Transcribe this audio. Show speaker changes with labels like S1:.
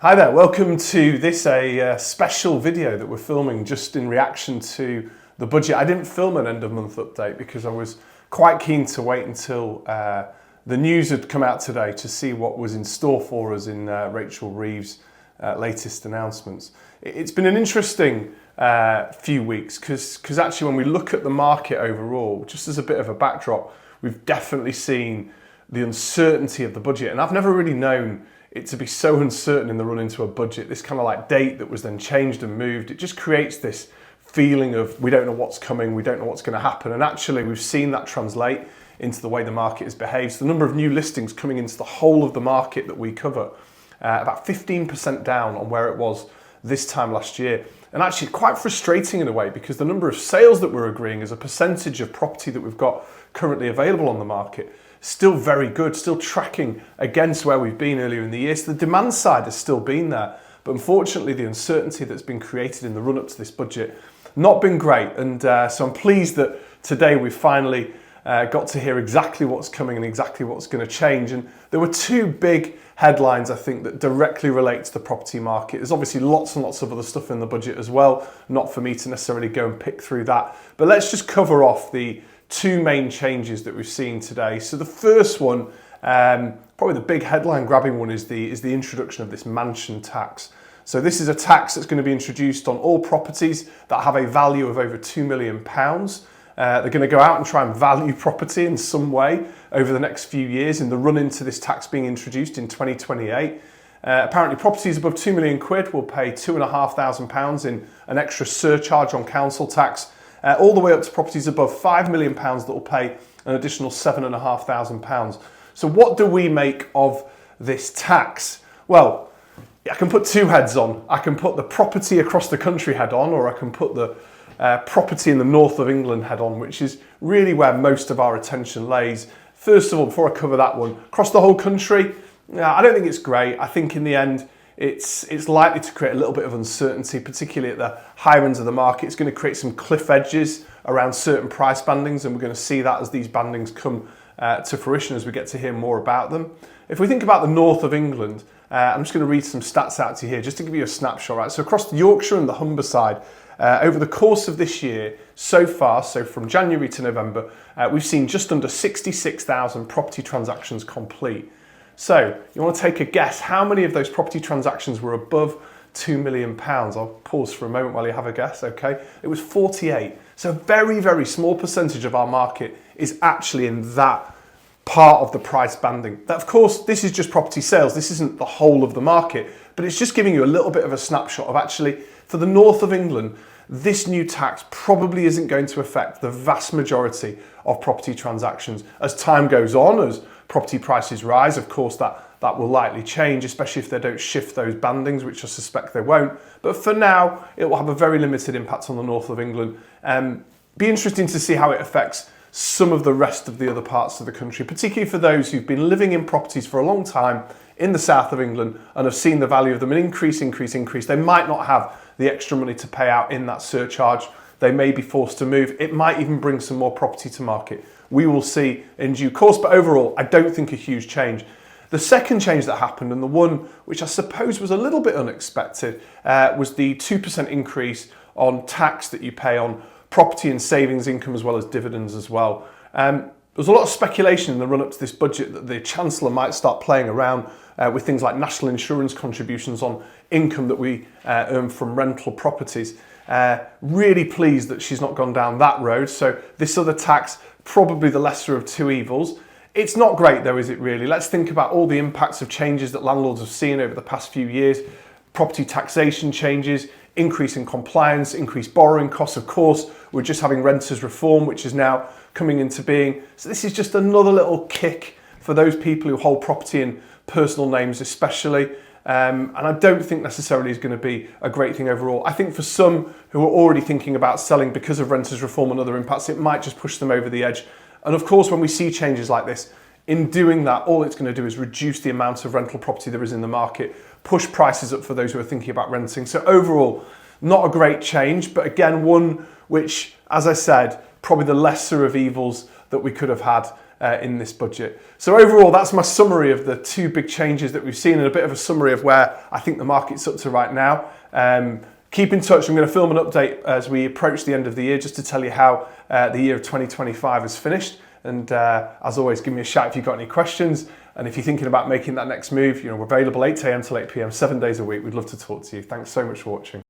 S1: Hi there, welcome to this special video that we're filming just in reaction to the budget. I didn't film an end of month update because I was quite keen to wait until the news had come out today to see what was in store for us in Rachel Reeves' latest announcements. It's been an interesting few weeks because actually when we look at the market overall, just as a bit of a backdrop, we've definitely seen the uncertainty of the budget, and I've never really known it to be so uncertain in the run into a budget. This kind of like date that was then changed and moved, it just creates this feeling of we don't know what's coming, we don't know what's going to happen, and actually we've seen that translate into the way the market has behaved. So the number of new listings coming into the whole of the market that we cover, about 15% down on where it was this time last year. And actually quite frustrating in a way because the number of sales that we're agreeing as a percentage of property that we've got currently available on the market still very good, still tracking against where we've been earlier in the year. So the demand side has still been there, but unfortunately the uncertainty that's been created in the run up to this budget, not been great. And so I'm pleased that today we finally got to hear exactly what's coming and exactly what's going to change. And there were two big headlines, I think, that directly relate to the property market. There's obviously lots and lots of other stuff in the budget as well, not for me to necessarily go and pick through that. But let's just cover off the two main changes that we've seen today. So the first one, probably the big headline grabbing one, is the introduction of this mansion tax. So this is a tax that's going to be introduced on all properties that have a value of over £2 million. They're going to go out and try and value property in some way over the next few years in the run into this tax being introduced in 2028. Apparently properties above £2 million will pay £2,500 in an extra surcharge on council tax, all the way up to properties above £5 million that will pay an additional £7,500. So what do we make of this tax? Well, I can put two heads on. I can put the property across the country head on, or I can put the property in the north of England head on, which is really where most of our attention lays. First of all, before I cover that one, across the whole country, I don't think it's great. I think in the end, it's likely to create a little bit of uncertainty, particularly at the higher ends of the market. It's going to create some cliff edges around certain price bandings, and we're going to see that as these bandings come to fruition as we get to hear more about them. If we think about the north of England, I'm just going to read some stats out to you here just to give you a snapshot. Right? So across Yorkshire and the Humberside, over the course of this year, so far, so from January to November, we've seen just under 66,000 property transactions complete. So you want to take a guess, how many of those property transactions were above £2 million? I'll pause for a moment while you have a guess, okay? It was 48. So a very, very small percentage of our market is actually in that part of the price banding. That, of course, this is just property sales. This isn't the whole of the market, but it's just giving you a little bit of a snapshot of actually, for the north of England, this new tax probably isn't going to affect the vast majority of property transactions. As time goes on, as property prices rise, of course, that will likely change, especially if they don't shift those bandings, which I suspect they won't. But for now, it will have a very limited impact on the north of England. Be interesting to see how it affects some of the rest of the other parts of the country, particularly for those who've been living in properties for a long time in the south of England and have seen the value of them increase. They might not have the extra money to pay out in that surcharge. They may be forced to move. It might even bring some more property to market. We will see in due course, but overall, I don't think a huge change. The second change that happened, and the one which I suppose was a little bit unexpected, was the 2% increase on tax that you pay on property and savings income as well as dividends as well. There was a lot of speculation in the run up to this budget that the Chancellor might start playing around with things like national insurance contributions on income that we earn from rental properties. Really pleased that she's not gone down that road. So this other tax, probably the lesser of two evils. It's not great though, is it really? Let's think about all the impacts of changes that landlords have seen over the past few years. Property taxation changes, increase in compliance, increased borrowing costs. Of course, we're just having renters reform, which is now coming into being. So this is just another little kick for those people who hold property in personal names especially. And I don't think necessarily is going to be a great thing overall. I think for some who are already thinking about selling because of renters reform and other impacts, it might just push them over the edge. And of course, when we see changes like this, in doing that, all it's going to do is reduce the amount of rental property there is in the market, push prices up for those who are thinking about renting. So overall, not a great change, but again, one which, as I said, probably the lesser of evils that we could have had in this budget. So overall, that's my summary of the two big changes that we've seen, and a bit of a summary of where I think the market's up to right now. Keep in touch. I'm going to film an update as we approach the end of the year, just to tell you how the year of 2025 has finished. And as always, give me a shout if you've got any questions. And if you're thinking about making that next move, we're available 8 a.m. till 8 p.m, 7 days a week. We'd love to talk to you. Thanks so much for watching.